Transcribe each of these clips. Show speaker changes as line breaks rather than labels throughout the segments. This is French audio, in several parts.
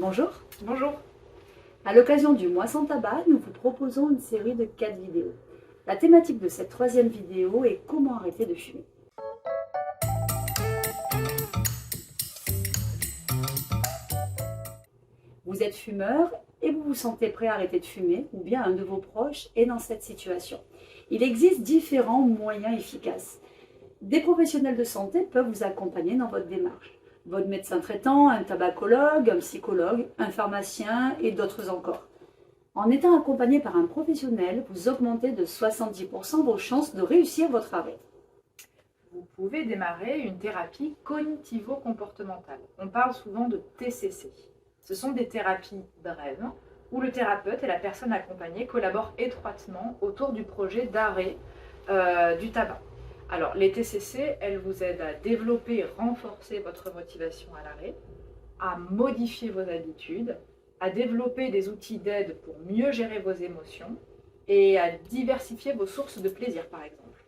Bonjour.
Bonjour.
À l'occasion du mois sans tabac, nous vous proposons une série de 4 vidéos. La thématique de cette troisième vidéo est comment arrêter de fumer. Vous êtes fumeur et vous vous sentez prêt à arrêter de fumer, ou bien un de vos proches est dans cette situation. Il existe différents moyens efficaces. Des professionnels de santé peuvent vous accompagner dans votre démarche. Votre médecin traitant, un tabacologue, un psychologue, un pharmacien et d'autres encore. En étant accompagné par un professionnel, vous augmentez de 70% vos chances de réussir votre arrêt.
Vous pouvez démarrer une thérapie cognitivo-comportementale. On parle souvent de TCC. Ce sont des thérapies brèves où le thérapeute et la personne accompagnée collaborent étroitement autour du projet d'arrêt du tabac. Alors, les TCC, elles vous aident à développer et renforcer votre motivation à l'arrêt, à modifier vos habitudes, à développer des outils d'aide pour mieux gérer vos émotions et à diversifier vos sources de plaisir, par exemple.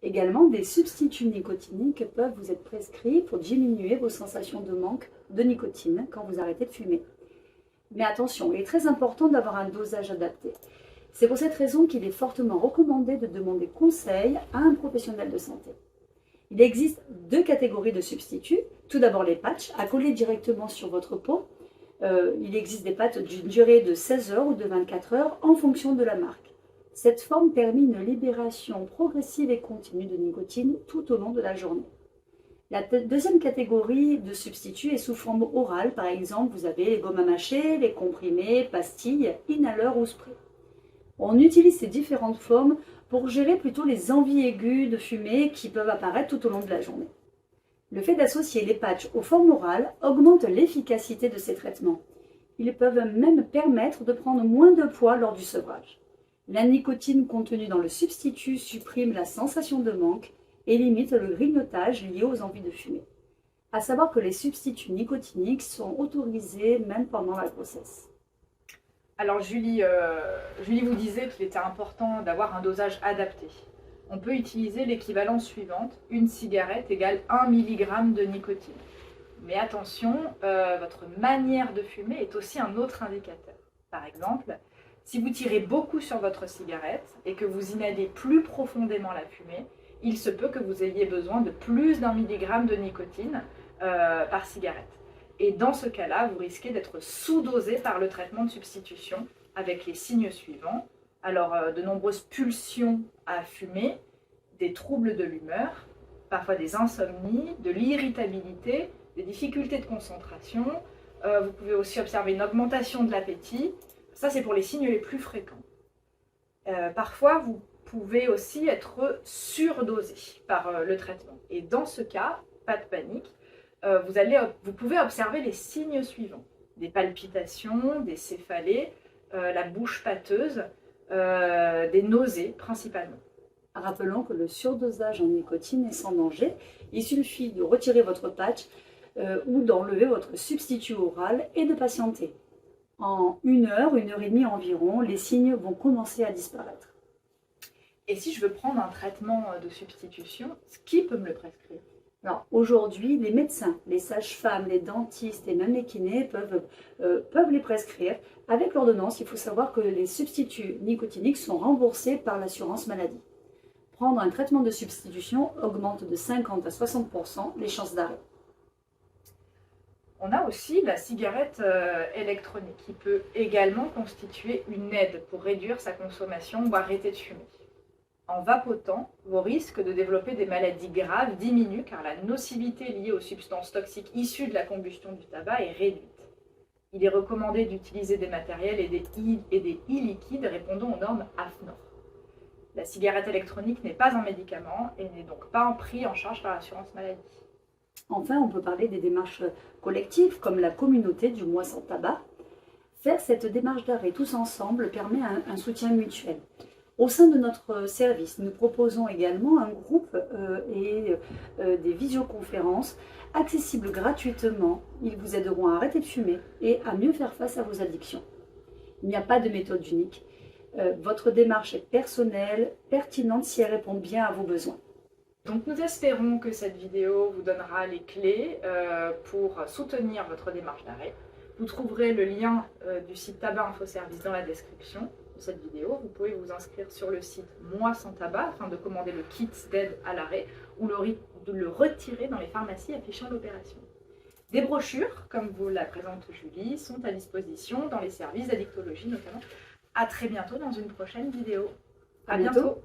Également, des substituts nicotiniques peuvent vous être prescrits pour diminuer vos sensations de manque de nicotine quand vous arrêtez de fumer. Mais attention, il est très important d'avoir un dosage adapté. C'est pour cette raison qu'il est fortement recommandé de demander conseil à un professionnel de santé. Il existe 2 catégories de substituts. Tout d'abord les patchs à coller directement sur votre peau. Il existe des patchs d'une durée de 16 heures ou de 24 heures en fonction de la marque. Cette forme permet une libération progressive et continue de nicotine tout au long de la journée. La deuxième catégorie de substituts est sous forme orale. Par exemple, vous avez les gommes à mâcher, les comprimés, pastilles, inhaleurs ou sprays. On utilise ces différentes formes pour gérer plutôt les envies aiguës de fumer qui peuvent apparaître tout au long de la journée. Le fait d'associer les patchs aux formes orales augmente l'efficacité de ces traitements. Ils peuvent même permettre de prendre moins de poids lors du sevrage. La nicotine contenue dans le substitut supprime la sensation de manque et limite le grignotage lié aux envies de fumer. À savoir que les substituts nicotiniques sont autorisés même pendant la grossesse.
Alors Julie vous disait qu'il était important d'avoir un dosage adapté. On peut utiliser l'équivalence suivante, une cigarette égale 1 mg de nicotine. Mais attention, votre manière de fumer est aussi un autre indicateur. Par exemple, si vous tirez beaucoup sur votre cigarette et que vous inhalez plus profondément la fumée, il se peut que vous ayez besoin de plus d'1 mg de nicotine par cigarette. Et dans ce cas-là, vous risquez d'être sous-dosé par le traitement de substitution avec les signes suivants. Alors, de nombreuses pulsions à fumer, des troubles de l'humeur, parfois des insomnies, de l'irritabilité, des difficultés de concentration. Vous pouvez aussi observer une augmentation de l'appétit. Ça, c'est pour les signes les plus fréquents. Parfois, vous pouvez aussi être surdosé par le traitement. Et dans ce cas, pas de panique, vous pouvez observer les signes suivants. Des palpitations, des céphalées, la bouche pâteuse, des nausées principalement.
Rappelons que le surdosage en nicotine est sans danger. Il suffit de retirer votre patch ou d'enlever votre substitut oral et de patienter. En 1 heure et demie environ, les signes vont commencer à disparaître.
Et si je veux prendre un traitement de substitution, qui peut me le prescrire?
Alors aujourd'hui, les médecins, les sages-femmes, les dentistes et même les kinés peuvent les prescrire. Avec l'ordonnance, il faut savoir que les substituts nicotiniques sont remboursés par l'assurance maladie. Prendre un traitement de substitution augmente de 50 à 60% les chances d'arrêt.
On a aussi la cigarette électronique qui peut également constituer une aide pour réduire sa consommation ou arrêter de fumer. En vapotant, vos risques de développer des maladies graves diminuent car la nocivité liée aux substances toxiques issues de la combustion du tabac est réduite. Il est recommandé d'utiliser des matériels et des e-liquides répondant aux normes AFNOR. La cigarette électronique n'est pas un médicament et n'est donc pas pris en charge par l'assurance maladie.
Enfin, on peut parler des démarches collectives comme la communauté du mois sans tabac. Faire cette démarche d'arrêt tous ensemble permet un soutien mutuel. Au sein de notre service, nous proposons également un groupe et des visioconférences accessibles gratuitement. Ils vous aideront à arrêter de fumer et à mieux faire face à vos addictions. Il n'y a pas de méthode unique. Votre démarche est personnelle, pertinente si elle répond bien à vos besoins.
Donc nous espérons que cette vidéo vous donnera les clés pour soutenir votre démarche d'arrêt. Vous trouverez le lien du site Tabac Info Service dans la description de cette vidéo. Vous pouvez vous inscrire sur le site Moi sans tabac afin de commander le kit d'aide à l'arrêt ou de le retirer dans les pharmacies affichant l'opération. Des brochures, comme vous la présente Julie, sont à disposition dans les services d'addictologie notamment. À très bientôt dans une prochaine vidéo.
À bientôt.